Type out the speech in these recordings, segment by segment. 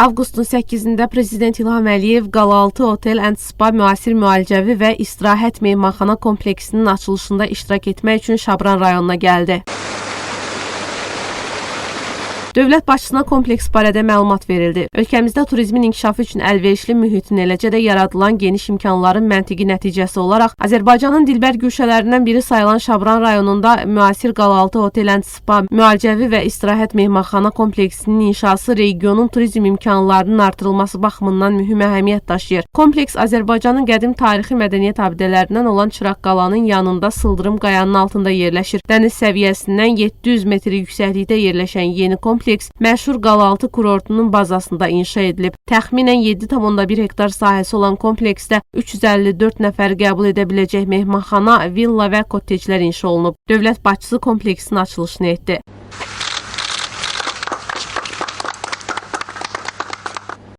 Avqustun 8-də Prezident İlham Əliyev Qalaltı Otel and Spa müasir müalicəvi və istirahət mehmanxana kompleksinin açılışında iştirak etmək üçün Şabran rayonuna gəldi. Dövlət başçısına kompleks barədə məlumat verildi. Ölkəmizdə turizmin inkişafı üçün əlverişli mühitin, eləcə də yaradılan geniş imkanların məntiqi nəticəsi olaraq Azərbaycanın dilbər güşələrindən biri sayılan Şabran rayonunda müasir Qalaltı Otel and Spa müalicəvi və istirahət mehmanxana kompleksinin inşası regionun turizm imkanlarının artırılması baxımından mühüm əhəmiyyət daşıyır. Kompleks Azərbaycanın qədim tarixi mədəniyyət abidələrindən olan Çıraq qalanın yanında sıldırım qayanın altında yerləşir. Dəniz səviyyəsindən 700 metr yüksəklikdə yerləşən yeni kompleks məşhur Qalaltı kurortunun bazasında inşa edilib. Təxminən 7,1 hektar sahəsi olan kompleksdə 354 nəfər qəbul edə biləcək mehmanxana, villa və kotteclər inşa olunub. Dövlət başçısı kompleksin açılışını etdi.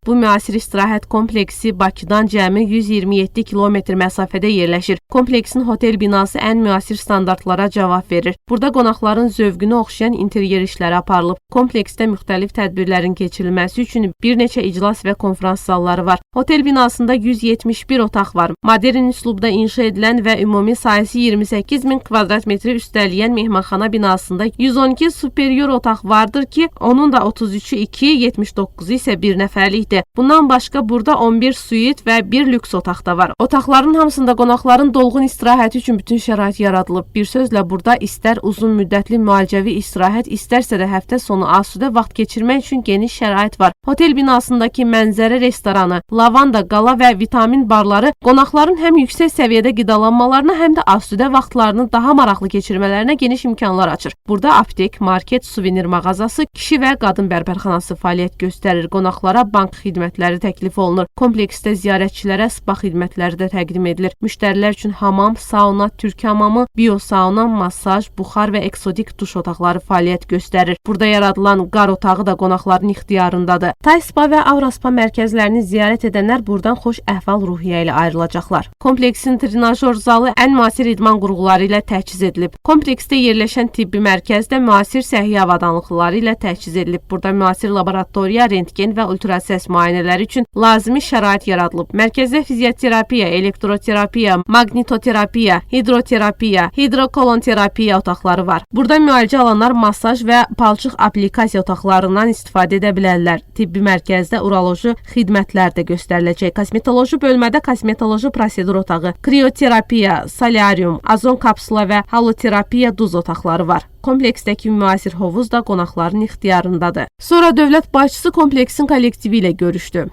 Bu müasir istirahət kompleksi Bakıdan cəmi 127 kilometr məsafədə yerləşir. Kompleksin hotel binası ən müasir standartlara cavab verir. Burada qonaqların zövqünü oxşayan interyer işləri aparılıb. Kompleksdə müxtəlif tədbirlərin keçirilməsi üçün bir neçə iclas və konferans zalları var. Hotel binasında 171 otaq var. Modern üslubda inşa edilən və ümumi sayısı 28 min kvadrat metri üstələyən mehmanxana binasında 112 superior otaq vardır ki, onun da 33'ü 2, 79'u isə bir nəfərlikdir. Bundan başqa burada 11 suit və bir lüks otaq da var. Otaqların hamısında qonaqların dolğun istirahəti üçün bütün şərait yaradılıb. Bir sözlə burada istər uzun müddətli müalicəvi istirahət, istərsə də həftə sonu asudə vaxt keçirmək üçün geniş şərait var. Hotel binasındakı mənzərə restoranı, lavanda, qala və vitamin barları qonaqların həm yüksək səviyyədə qidalanmalarına, həm də asudə vaxtlarını daha maraqlı keçirmələrinə geniş imkanlar açır. Burada aptek, market, suvenir mağazası, kişi və qadın bərbərxanası fəaliyyət göstərir. Qonaqlara bank xidmətləri təklif olunur. Kompleksdə ziyarətçilərə spa xidmətləri də təqdim edilir. Müştərilər üçün hamam, sauna, türk hamamı, biosauna, masaj, buxar və eksotik duş otaqları fəaliyyət göstərir. Burada yaradılan qar otağı da qonaqların ixtiyarındadır. Tay Spa və Aura Spa mərkəzlərini ziyarət edənlər buradan xoş əhval-ruhiyyə ilə ayrılacaqlar. Kompleksin trenajör zalı ən müasir idman qurğuları ilə təchiz edilib. Kompleksdə yerləşən tibbi mərkəzdə müasir səhiyyə avadanlıqları ilə təchiz edilib. Burada müasir laboratoriya, rentgen və ultrasəs müayinələri üçün lazımi şərait yaradılıb. Mərkəzdə fizioterapiya, elektroterapiya, maqnitoterapiya, hidroterapiya, hidrokolonterapiya otaqları var. Burada müalicə alanlar masaj və palçıq aplikasiya otaqlarından istifadə edə bilərlər. Tibbi mərkəzdə uroloji xidmətlər də göstəriləcək. Kosmetoloji bölmədə kosmetoloji prosedur otağı, krioterapiya, solyarium, azon kapsula və haloterapiya duz otaqları var. Kompleksdəki müasir hovuz da qonaqların ixtiyarındadır. Sonra dövlət başçısı kompleksin kollektivi ilə görüşdü.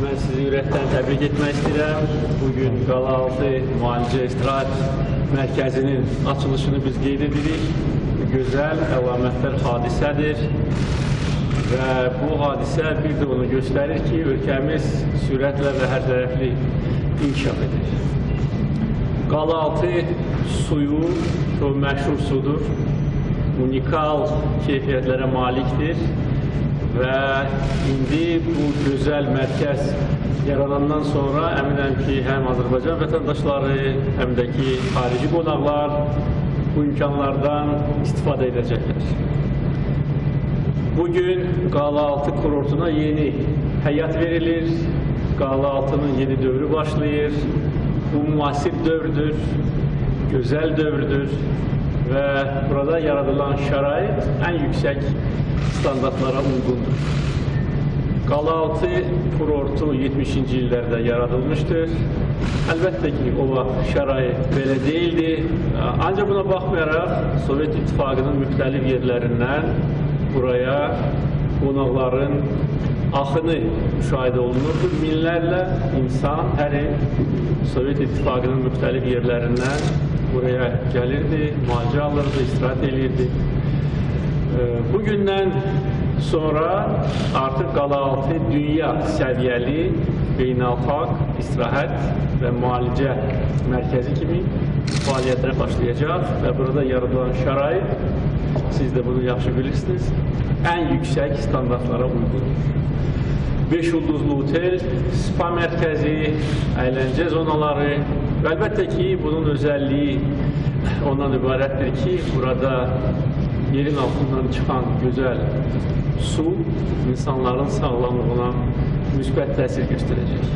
Mən sizi ürəkdən təbrik etmək istəyirəm. Bugün Qalaltı Müalicə İstirahət Mərkəzinin açılışını biz qeyd edirik. Gözəl, əlamətdar hadisədir və bu hadisə bir də onu göstərir ki, ölkəmiz sürətlə və hər tərəfli inkişaf edir. Qalaltı suyu çox məşhur sudur, unikal keyfiyyətlərə malikdir və indi bu gözəl mərkəz yaradandan sonra əminəm ki, həm Azərbaycan vətəndaşları, həm də ki, xarici qonaqlar bu imkanlardan istifadə edəcəklər. Bugün Qalaltı kurortuna yeni həyat verilir, Qalaltının yeni dövrü başlayır. Bu müasir dövrdür, gözəl dövrdür və burada yaradılan şərait ən yüksək standartlara uyğundur. Qalaltı kurortu 70-ci illərdə yaradılmışdır. Əlbəttə ki, o vaxt şərait belə deyildi. Ancaq buna baxmayaraq, Sovet İttifaqının müxtəlif yerlərindən buraya qonaqların axını müşahidə olunurdu. Minlərlə insan hər il Sovet İttifaqının müxtəlif yerlərindən buraya gəlirdi, müalicə alırdı, istirahət edirdi. Bugündən sonra artıq Qalaltı dünya səviyyəli beynəlxalq istirahət və müalicə mərkəzi kimi fəaliyyətlərə başlayacaq və burada yaradılan şərait, siz də bunu yaxşı bilirsiniz, ən yüksək standartlara uyğundur. 5 ulduzlu otel, spa mərkəzi, əyləncə zonaları və əlbəttə ki, bunun özəlliyi ondan ibarətdir ki, burada yerin altından çıxan gözəl su insanların sağlamlığına müsbət təsir göstərəcək.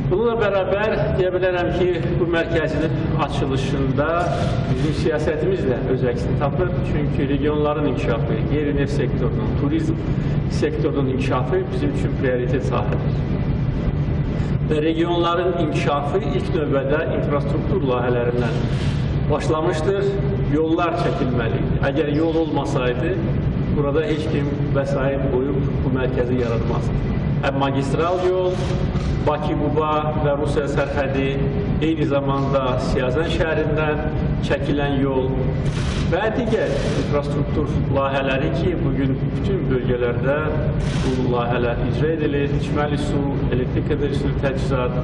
Bununla bərabər deyə bilərəm ki, bu mərkəzin açılışında bizim siyasətimiz də öz əksini tapır. Çünki regionların inkişafı, qeyri-neft sektorunun, turizm sektorunun inkişafı bizim üçün prioritet sahədir. Və regionların inkişafı ilk növbədə infrastruktur layihələrindən başlamışdır. Yollar çəkilməlidir. Əgər yol olmasaydı, burada heç kim vəsait qoyub bu mərkəzi yaratmazdı. Magistral yol, Bakı-Quba və Rusiya sərhədi, eyni zamanda Siyazən şəhərindən çəkilən yol və digər infrastruktur layihələri ki, bugün bütün bölgələrdə bu layihələr icra edilir. İçməli su, elektrik enerjisi təchizat,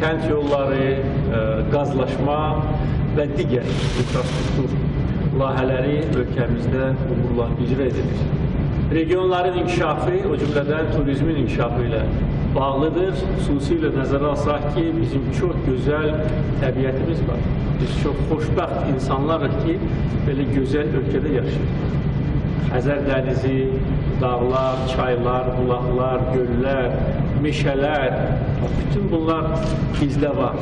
kənd yolları, qazlaşma və digər infrastruktur layihələri ölkəmizdə uğurla icra edilir. Regionların inkişafı, o cümlədən turizmin inkişafı ilə bağlıdır. Xüsusilə nəzərə alsaq ki, bizim çox gözəl təbiətimiz var. Biz çox xoşbəxt insanlarıq ki, belə gözəl ölkədə yaşayırıq. Xəzər dənizi, dağlar, çaylar, bulaqlar, göllər, meşələr, bütün bunlar bizdə var.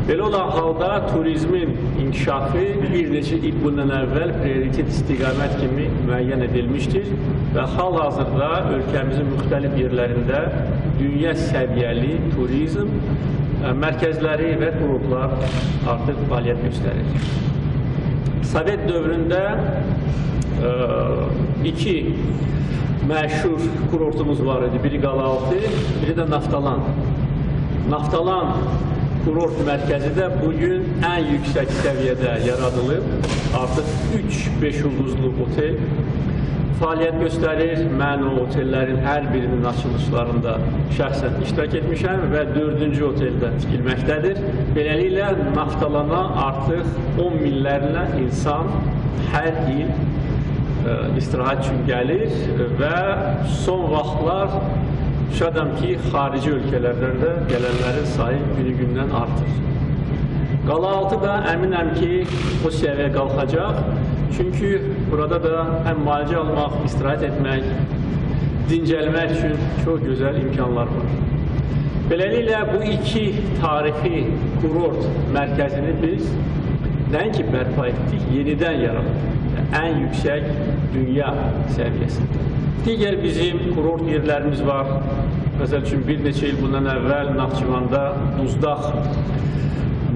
Belə olan halda turizmin inkişafı bir neçə il bundan əvvəl prioritet istiqamət kimi müəyyən edilmişdir və hal-hazırda ölkəmizin müxtəlif yerlərində dünya səviyyəli turizm mərkəzləri və kurortlar artıq fəaliyyət göstərir. Sovet dövründə iki məşhur kurortumuz var idi. Biri Qalaltı, biri də Naftalan. Naftalan kurort mərkəzi də bugün ən yüksək səviyyədə yaradılıb. Artıq 3-5 ulduzlu otel fəaliyyət göstərir. Mən o otellərin hər birinin açılışlarında şəxsən iştirak etmişəm və 4-cü oteldə tikilməkdədir. Beləliklə, Naftalana artıq 10 minlərlə insan hər il istirahət üçün gəlir və son vaxtlar şadam ki, xarici ölkələrdən də gələnlərin sayı günü-gündən artır. Qalaltı da əminəm ki, o səviyyə qalxacaq. Çünki burada da həm müalicə almaq, istirahət etmək, dincəlmək üçün çox gözəl imkanlar var. Beləliklə, bu iki tarixi kurort mərkəzini biz nəinki bərpa etdik, yenidən yaratdık. Ən yüksək dünya səviyyəsində. Digər bizim kurort yerlərimiz var. Məsəl üçün, bir neçə il bundan əvvəl Naxçıvanda Duzdaq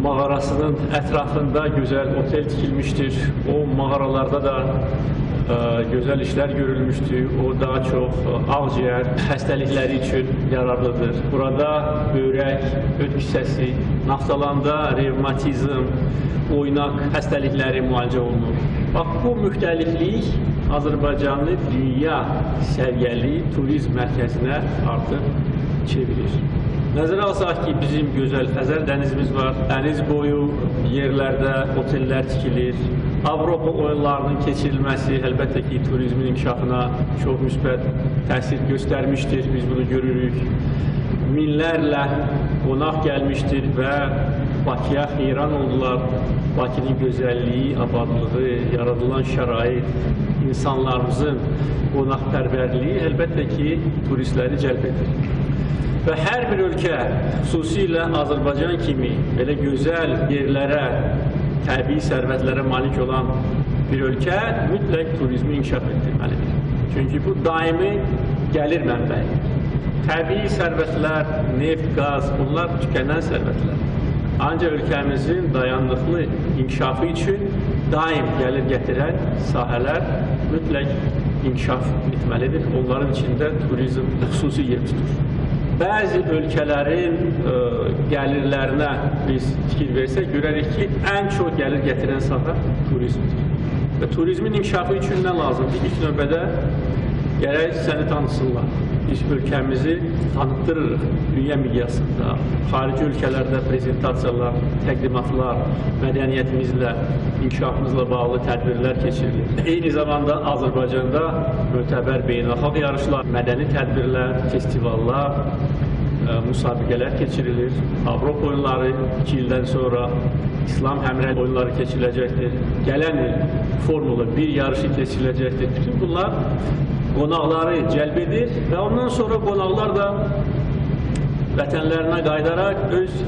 mağarasının ətrafında gözəl otel tikilmişdir. O mağaralarda da gözəl işlər görülmüşdür. O daha çox ağciyər xəstəlikləri üçün yararlıdır. Burada böyrək, öd hissəsi, Naftalanda revmatizm, oynaq xəstəlikləri müalicə olunur. Bax, bu müxtəliflik Azərbaycanı dünya səviyyəli turizm mərkəzinə artıq çevirir. Nəzərə alsaq ki, bizim gözəl Xəzər dənizimiz var. Dəniz boyu yerlərdə otellər tikilir. Avropa oyunlarının keçirilməsi əlbəttə ki, turizmin inkişafına çox müsbət təsir göstərmişdir. Biz bunu görürük. Minlərlə qonaq gəlmişdir və Bakıya xeyran oldular. Bakının gözəlliyi, abadlığı, yaradılan şərait, insanlarımızın qonaqpərvərliyi əlbəttə ki, turistləri cəlb edir. Və hər bir ölkə, xüsusilə Azərbaycan kimi belə gözəl yerlərə, təbii sərvətlərə malik olan bir ölkə mütləq turizmi inkişaf etdirməlidir. Çünki bu daimi gəlir mənbəyidir. Təbii sərvətlər, neft, qaz, bunlar tükənən sərvətlər. Ancaq ölkəmizin dayanıqlı inkişafı üçün daim gəlir gətirən sahələr mütləq inkişaf etməlidir. Onların içində turizm xüsusi yer tutur. Bəzi ölkələrin gəlirlərinə biz fikir versək, görərik ki, ən çox gəlir gətirən sahə turizmdir. Və turizmin inkişafı üçün nə lazımdır? İlk növbədə gərək səni tanısınlar. Biz ölkəmizi tanıtdırırıq dünya miqyasında. Xarici ölkələrdə prezentasiyalar, təqdimatlar, mədəniyyətimizlə, inkişafımızla bağlı tədbirlər keçirilir. Eyni zamanda Azərbaycanda mötəbər beynəlxalq yarışlar, mədəni tədbirlər, festivallar, müsabiqələr keçirilir. Avropa oyunları 2 ildən sonra İslam həmrəy oyunları keçiriləcəkdir. Gələn il Formula 1 yarışı keçiriləcəkdir. Bütün bunlar qonaqları cəlb edir və ondan sonra qonaqlar da vətənlərinə qayıdaraq öz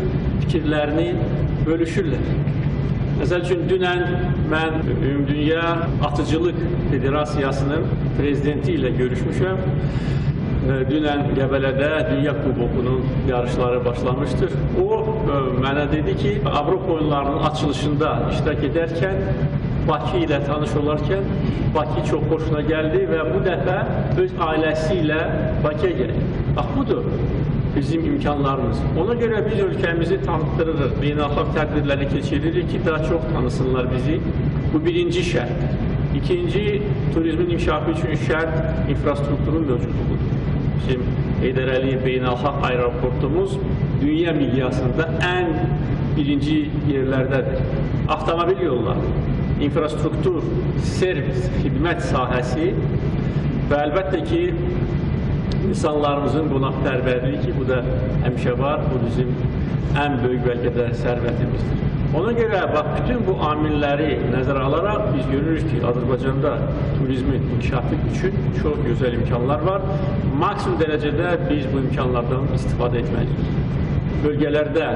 fikirlərini bölüşürlər. Məsəl üçün, dünən mən Ümumdünya Atıcılıq Federasiyasının prezidenti ilə görüşmüşəm. Dünən Qəbələdə Dünya Kubokunun yarışları başlamışdır. O mənə dedi ki, Avropa oyunlarının açılışında iştirak edərkən, Bakı ilə tanış olarkən, Bakı çox xoşuna gəldi və bu dəfə öz ailəsi ilə Bakıya gəldi. Bax, budur bizim imkanlarımız. Ona görə biz ölkəmizi tanıtdırırıq, beynəlxalq tədbirləri keçiririk ki, daha çox tanısınlar bizi. Bu birinci şərt. İkinci, turizmin inkişafı üçün şərt infrastrukturun mövcudluğudur. Bizim Heydər Əliyev beynəlxalq aeroportumuz dünya miqyasında ən birinci yerlərdədir. Avtomobil yolları, infrastruktur, servis, xidmət sahəsi və əlbəttə ki, insanlarımızın qonaqpərvərliyi ki, bu da həmişə var, bu bizim ən böyük bəlkə də sərvətimizdir. Ona görə bax, bütün bu amilləri nəzərə alaraq biz görürük ki, Azərbaycanda turizmin inkişafı üçün çox gözəl imkanlar var. Maksimum dərəcədə biz bu imkanlardan istifadə etməliyik. Bölgələrdə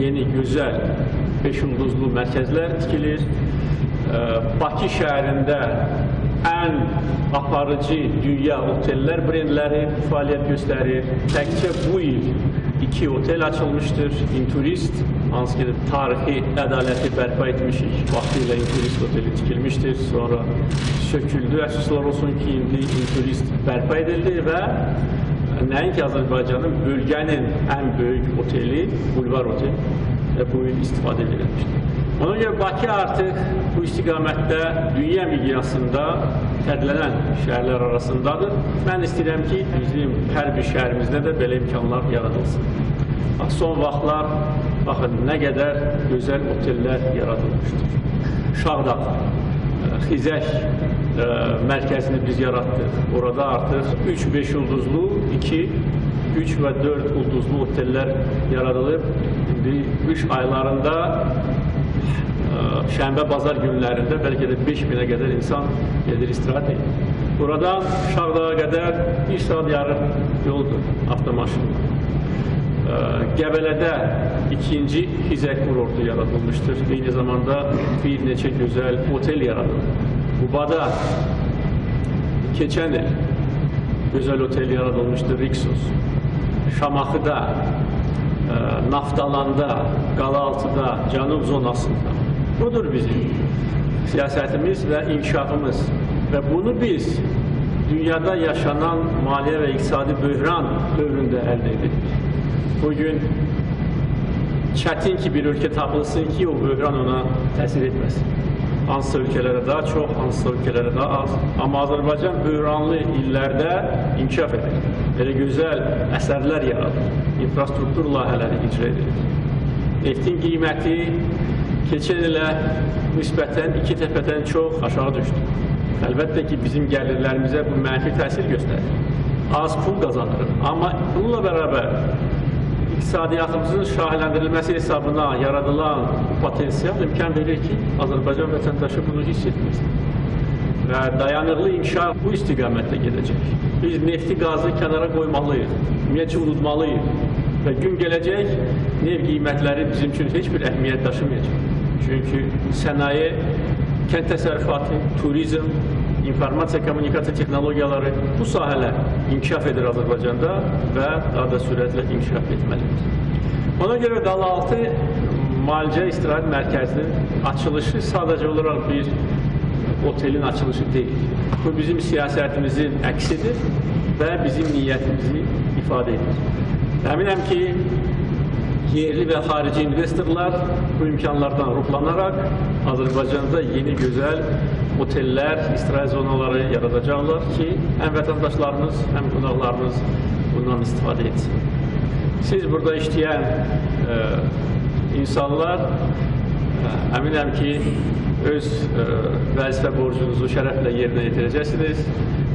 yeni, gözəl, 5 ulduzlu mərkəzlər tikilir. Bakı şəhərində ən aparıcı dünya otellər brendləri fəaliyyət göstərir. Təkcə bu il 2 otel açılmışdır. Inturist, hansı ki, tarixi ədaləti bərpa etmişik. Vaxtilə Inturist oteli tikilmişdir. Sonra söküldü. Əfsuslar olsun ki, indi Inturist bərpa edildi və nəinki Azərbaycanın, bölgənin ən böyük oteli, Bulvar Otel bu il istifadə edilmişdir. Ona görə Bakı artıq bu istiqamətdə dünya miqyasında fərqlənən şəhərlər arasındadır. Mən istəyirəm ki, bizim hər bir şəhərimizdə də belə imkanlar yaradılsın. Son vaxtlar, baxın, nə qədər gözəl otellər yaradılmışdır. Şağdağ, Xizək mərkəzini biz yaratdıq. Orada artıq 3-5 ulduzlu, 2, 3 və 4 ulduzlu otellər yaradılıb. İndi qış aylarında şənbə, bazar günlərində bəlkə də 5000-ə qədər insan gedir, istirahət edir. Buradan Şağdağa qədər 1 saat yarım yoldur avtomaşınla. Qəbələdə ikinci Xizək kurortu yaradılmışdır. Eyni zamanda bir neçə gözəl otel yaradılır. Qubada keçən il gözəl otel yaradılmışdır, Rixos. Şamaxıda, Naftalanda, Qalaltıda, Cənub zonasında. Budur bizim siyasətimiz və inkişafımız. Və bunu biz dünyada yaşanan maliyyə və iqtisadi böhran dövründə əldə edirik. Bugün çətin ki, bir ölkə tapılsın ki, o böhran ona təsir etməsin. Hansısa ölkələrə daha çox, hansısa ölkələrə daha az. Amma Azərbaycan böhranlı illərdə inkişaf edir. Belə gözəl əsərlər yaradır, infrastruktur layihələri icra edilir. Neftin qiyməti keçən ilə nisbətən 2 təpədən çox aşağı düşdü. Əlbəttə ki, bizim gəlirlərimizə bu mənfi təsir göstərir. Az pul qazanırıq. Amma bununla bərabər iqtisadiyyatımızın şahitləndirilməsi hesabına yaradılan potensial imkan verir ki, Azərbaycan vətəndaşı bunu hiss etməsin. Və dayanıqlı inkişaf bu istiqamətdə gedəcək. Biz nefti, qazı kənara qoymalıyıq, ümumiyyətcə unutmalıyıq. Və gün gələcək, neft qiymətləri bizim üçün heç bir əhəmiyyət daşımayacaq. Çünki sənaye, kənd təsərrüfatı, turizm, informasiya, kommunikasiya texnologiyaları, bu sahələr inkişaf edir Azərbaycanda və daha da sürətlə inkişaf etməlidir. Ona görə Qalaltı Müalicə İstirahət Mərkəzinin açılışı sadəcə olaraq bir otelin açılışı deyil. Bu bizim siyasətimizin əksidir və bizim niyyətimizi ifadə edir. Əminəm ki, yerli və xarici investorlar bu imkanlardan ruhlanaraq Azərbaycanda yeni gözəl otellər, istirahət zonaları yaradacaqlar ki, həm vətəndaşlarımız, həm qonaqlarımız bundan istifadə etsin. Siz burada işləyən insanlar əminəm ki, öz vəzifə borcunuzu şərəflə yerinə yetirəcəksiniz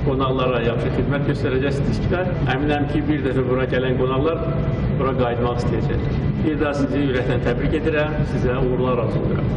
qonaqlara yaxşı xidmət göstərəcəksizlər. Əminəm ki, bir dəfə bura gələn qonaqlar bura qayıtmaq istəyəcəklər. Bir daha sizi ürəkdən təbrik edirəm, sizə uğurlar arzulayıram.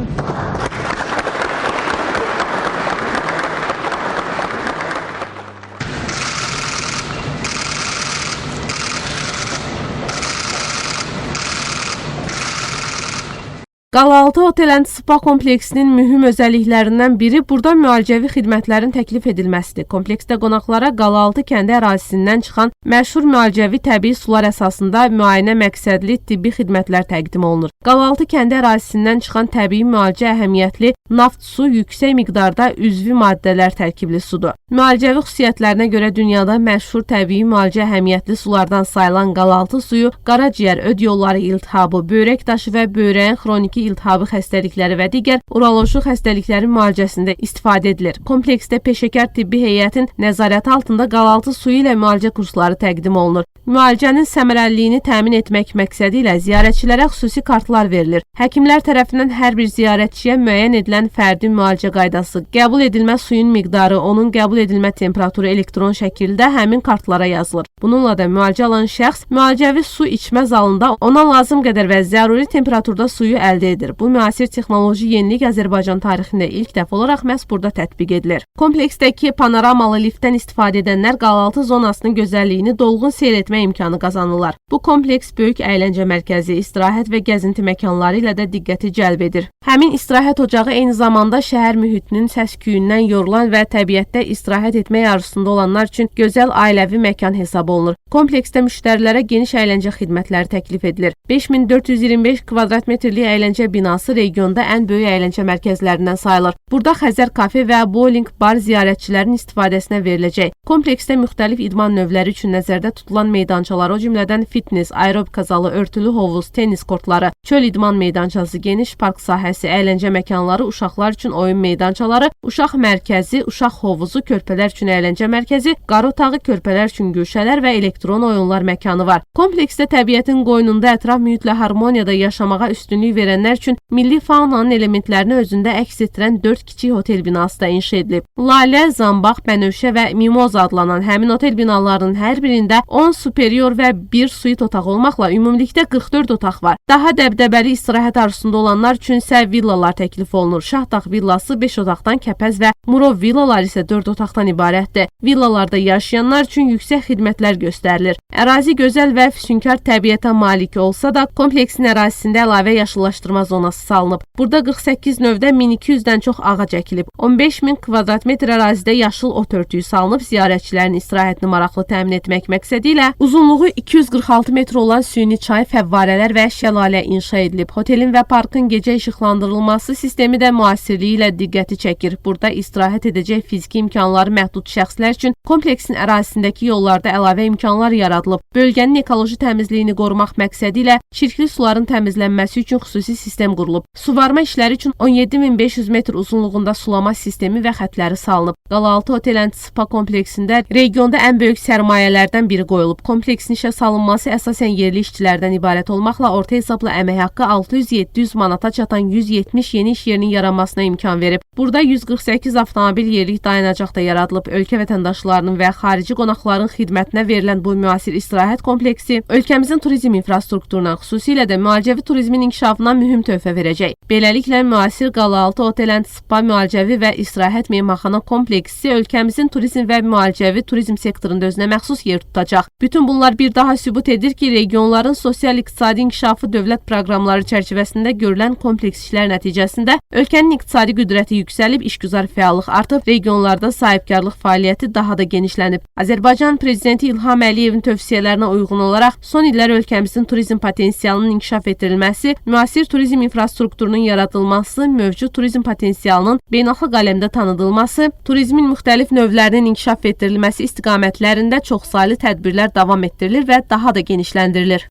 Qalaltı Otel and Spa kompleksinin mühüm özəlliklərindən biri burada müalicəvi xidmətlərin təklif edilməsidir. Kompleksdə qonaqlara Qalaltı kəndi ərazisindən çıxan məşhur müalicəvi təbii sular əsasında müayinə məqsədli tibbi xidmətlər təqdim olunur. Qalaltı kəndi ərazisindən çıxan təbii müalicə əhəmiyyətli naft su yüksək miqdarda üzvi maddələr tərkibli sudur. Müalicəvi xüsusiyyətlərinə görə dünyada məşhur təbii müalicə əhəmiyyətli sulardan sayılan Qalaltı suyu qaraciyər, öd yolları iltihabı, böyrək daşı və böyrəyin xroniki iltihabı xəstəlikləri və digər uroloji xəstəliklərin müalicəsində istifadə edilir. Kompleksdə peşəkar tibbi heyətin nəzarəti altında Qalaltı suyu ilə müalicə kursları təqdim olunur. Müalicənin səmərəliliyini təmin etmək məqsədi ilə ziyarətçilərə xüsusi kartlar verilir. Həkimlər tərəfindən hər bir ziyarətçiyə müəyyən edilən fərdi müalicə qaydası, qəbul edilmə suyun miqdarı, onun qəbul edilmə temperaturu elektron şəkildə həmin kartlara yazılır. Bununla da müalicə alan şəxs müalicəvi su içmə zalında ona lazım qədər və zəruri temperaturda suyu əldə edir. Bu müasir texnoloji yenilik Azərbaycan tarixində ilk dəfə olaraq məhz burada tətbiq edilir. Kompleksdəki panoramalı liftdən istifadə edənlər Qalaltı zonasının gözəlliyini dolğun seyr etmə imkanı qazanırlar. Bu kompleks böyük əyləncə mərkəzi, istirahət və gəzinti məkanları ilə də diqqəti cəlb edir. Həmin istirahət ocağı eyni zamanda şəhər mühitinin səs-küyündən yorulan və təbiətdə istirahət etmək arzusunda olanlar üçün gözəl ailəvi məkan hesab olunur. Kompleksdə müştərilərə geniş əyləncə xidmətləri təklif edilir. 5425 kvadrat metrlik əyləncə binası regionda ən böyük əyləncə mərkəzlərindən sayılır. Burada Xəzər kafe və bowling bar ziyarətçilərin istifadəsinə veriləcək. Kompleksdə müxtəlif idman növləri üçün nəzərdə tutulan meydançalar, o cümlədən fitness, aerobika zalı, örtülü hovuz, tennis kortları, çöl idman meydançası, geniş park sahəsi, əyləncə məkanları, uşaqlar üçün oyun meydançaları, uşaq mərkəzi, uşaq hovuzu, körpələr üçün əyləncə mərkəzi, qar otağı, körpələr üçün güşələr və elektron oyunlar məkanı var. Kompleksdə təbiətin qoynunda ətraf mühitlə harmoniyada yaşamağa üstünlük verənlər üçün milli faunanın elementlərini özündə əks etdirən 4 kiçik otel binası da inşa edilib. Lalə, Zambaq, Bənövşə və Mimoza adlanan həmin otel binalarının hər birində 10 superior və 1 suit otaq olmaqla ümumilikdə 44 otaq var. Daha dəbdəbəli istirahət arzusunda olanlar üçün isə villalar təklif olunur. Şahdağ villası 5 otaqdan, Kəpəz və Murov villalar isə 4 otaqdan ibarətdir. Villalarda yaşayanlar üçün yüksək xidmətlər göstərilir. Ərazi gözəl və füsunkar təbiətə malik olsa da, kompleksin ərazisində əlavə yaşıllaşdırma zonası salınıb. Burada 48 növdə 1200-dən çox ağac əkilib. 15.000 kvadrat metr ərazidə yaşıl ot örtüyü salınıb, ziyarətçilərin istirahətini maraqlı təmin etmək məqsədi ilə uzunluğu 246 metr olan süni çay, fəvvarələr və şəlalə inşa edilib. Hotelin və parkın gecə işıqlandırılması sistemi də müasirliyi ilə diqqəti çəkir. Burada istirahət edəcək fiziki imkanları məhdud şəxslər üçün kompleksin ərazisindəki yollarda əlavə imkanlar yaradılıb. Bölgənin ekoloji təmizliyini qorumaq məqsədi ilə çirkli suların təmizlənməsi üçün xüsusi sistem qurulub. Suvarma işləri üçün 17.500 metr uzunluğunda sulama sistemi və xətləri salınıb. Qalaltı Otel and Spa kompleksində regionda ən böyük sərmayələrdən biri qoyulub. Kompleksin işə salınması əsasən yerli işçilərdən ibarət olmaqla orta hesabla əmək haqqı 600-700 manata çatan 170 yeni iş yerinin yaranmasına imkan verib. Burada 148 avtomobil yerlik dayanacaq da yaradılıb. Ölkə vətəndaşlarının və xarici qonaqların xidmətinə verilən bu müasir istirahət kompleksi ölkəmizin turizm infrastrukturuna, xüsusilə də müalicəvi turizmin inkişafına mühüm töhfə verəcək. Beləliklə, müasir Qalaltı Otel and Spa müalicəvi və istirahət mehmanxana kompleksi ölkəmizin turizm və müalicəvi turizm sektorunda özünə məxsus yer tutacaq. Bütün bunlar bir daha sübut edir ki, regionların sosial-iqtisadi inkişafı dövlət proqramları çərçivəsində görülən kompleks işlər nəticəsində ölkənin iqtisadi qüdrəti yüksəlib, işgüzar fəallıq artıb, regionlarda sahibkarlıq fəaliyyəti daha da genişlənib. Azərbaycan Prezidenti İlham Əliyevin tövsiyələrinə uyğun olaraq son illər ölkəmizin turizm potensialının inkişaf etdirilməsi, müasir turizm infrastrukturunun yaradılması, mövcud turizm potensialının beynəlxalq aləmdə tanıdılması, turizmin müxtəlif növlərinin inkişaf etdirilməsi istiqamətlərində çoxsaylı tədbirlər davam etdirilir və daha da genişləndirilir.